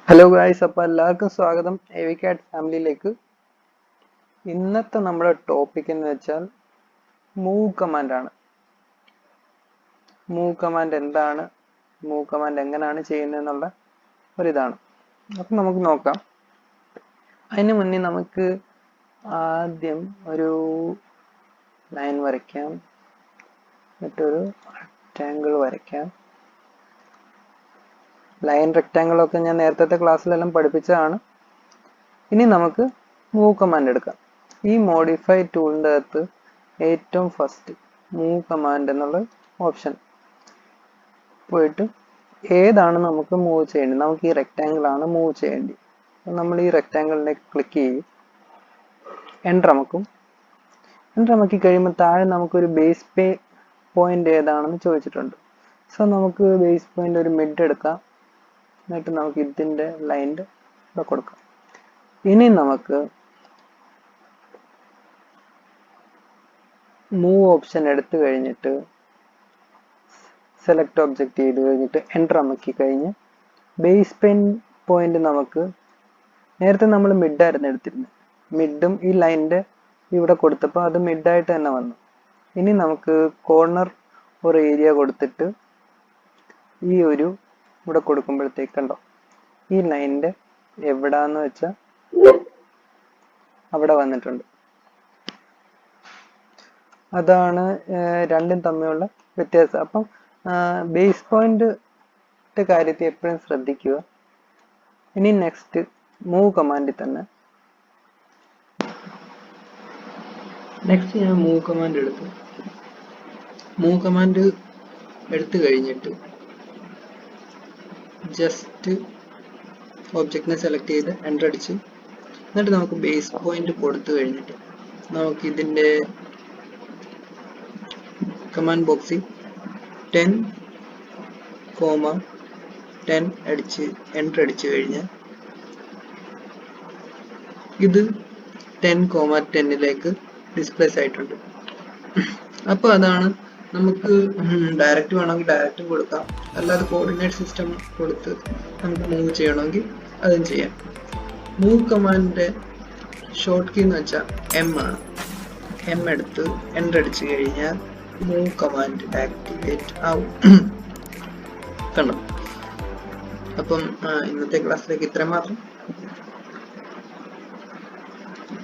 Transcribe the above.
Hello guys, അപ്പോൾ എല്ലാവർക്കും സ്വാഗതം എവിക്കാറ്റ് ഫാമിലിയിലേക്ക്. ഇന്നത്തെ നമ്മുടെ ടോപ്പിക് എന്ന് വെച്ചാൽ മൂവ് കമാൻഡ് ആണ്. മൂവ് കമാൻഡ് എന്താണ്, മൂവ് കമാൻഡ് എങ്ങനെയാണ് ചെയ്യുന്നത് എന്നുള്ള ഒരിതാണ്. അപ്പം നമുക്ക് നോക്കാം. അതിന് മുന്നേ നമുക്ക് ആദ്യം ഒരു ലൈൻ വരയ്ക്കാം, എന്നിട്ടൊരു റെക്റ്റാങ്കിൾ വരയ്ക്കാം. ലൈൻ റെക്റ്റാങ്കിൾ ഒക്കെ ഞാൻ നേരത്തെ ക്ലാസ്സിലെല്ലാം പഠിപ്പിച്ചതാണ്. ഇനി നമുക്ക് മൂവ് കമാൻഡ് എടുക്കാം. ഈ മോഡിഫൈ ടൂളിൻ്റെ അകത്ത് ഏറ്റവും ഫസ്റ്റ് മൂവ് കമാൻഡ് എന്നുള്ള ഓപ്ഷൻ പോയിട്ട് ഏതാണ് നമുക്ക് മൂവ് ചെയ്യേണ്ടത്. നമുക്ക് ഈ റെക്റ്റാങ്കിൾ ആണ് മൂവ് ചെയ്യേണ്ടത്. നമ്മൾ ഈ റെക്റ്റാങ്കിളിലേക്ക് ക്ലിക്ക് ചെയ്യും, എൻ്റർ അമക്കും. എൻ്റർ അമക്കി കഴിയുമ്പോൾ താഴെ നമുക്കൊരു ബേസ് പോയിന്റ് ഏതാണെന്ന് ചോദിച്ചിട്ടുണ്ട്. സോ നമുക്ക് ബേസ് പോയിന്റ് ഒരു മിഡ് എടുക്കാം. എന്നിട്ട് നമുക്ക് ഇതിൻ്റെ ലൈൻ്റെ ഇവിടെ കൊടുക്കാം. ഇനി നമുക്ക് മൂവ് ഓപ്ഷൻ എടുത്തു കഴിഞ്ഞിട്ട് സെലക്ട് ഒബ്ജക്റ്റ് ചെയ്ത് കഴിഞ്ഞിട്ട് എൻ്റർ അമക്കി കഴിഞ്ഞ് ബേസ് പോയിന്റ് നമുക്ക് നേരത്തെ നമ്മൾ മിഡായിരുന്നു എടുത്തിരുന്നത്. മിഡും ഈ ലൈൻ്റെ ഇവിടെ കൊടുത്തപ്പോൾ അത് മിഡായിട്ട് തന്നെ വന്നു. ഇനി നമുക്ക് കോർണർ ഒരു ഏരിയ കൊടുത്തിട്ട് ഈ ഒരു ഇവിടെ കൊടുക്കുമ്പോഴത്തേക്കുണ്ടോ ഈ ലൈനിൻ്റെ എവിടാന്ന് വെച്ചാൽ അവിടെ വന്നിട്ടുണ്ട്. അതാണ് രണ്ടും തമ്മിലുള്ള വ്യത്യാസം. അപ്പം ബേസ് പോയിന്റ് കാര്യത്തിൽ എപ്പോഴും ശ്രദ്ധിക്കുക. ഇനി നെക്സ്റ്റ് മൂവ് കമാൻഡിൽ തന്നെ ഞാൻ മൂവ് കമാൻഡ് എടുത്തു. മൂവ് കമാൻഡ് എടുത്തു കഴിഞ്ഞിട്ട് ജസ്റ്റ് ഒബ്ജക്റ്റിനെ സെലക്ട് ചെയ്ത് എൻ്റർ അടിച്ച് എന്നിട്ട് നമുക്ക് ബേസ് പോയിന്റ് കൊടുത്തു കഴിഞ്ഞിട്ട് നമുക്ക് ഇതിൻ്റെ കമാൻഡ് ബോക്സിൽ 10,10 അടിച്ച് എൻ്റർ അടിച്ചു കഴിഞ്ഞാൽ ഇത് 10,10ലേക്ക് ഡിസ്പ്ലേസ് ആയിട്ടുണ്ട്. അപ്പോൾ അതാണ് നമുക്ക് ഡയറക്റ്റ് വേണമെങ്കിൽ ഡയറക്റ്റും കൊടുക്കാം, അല്ലാതെ കോർഡിനേറ്റ് സിസ്റ്റം കൊടുത്ത് നമുക്ക് മൂവ് ചെയ്യണമെങ്കിൽ അതും ചെയ്യാം. മൂവ് കമാൻഡിൻ്റെ ഷോർട്ട് കീ എന്ന് വെച്ചാൽ എം ആണ്. എം എടുത്ത് എൻ്റർ അടിച്ചു കഴിഞ്ഞാൽ മൂവ് കമാൻഡ് ആക്ടിവേറ്റ് ആവും. കണ്ടോ? അപ്പം ഇന്നത്തെ ക്ലാസ്സിലേക്ക് ഇത്രയും മാത്രം.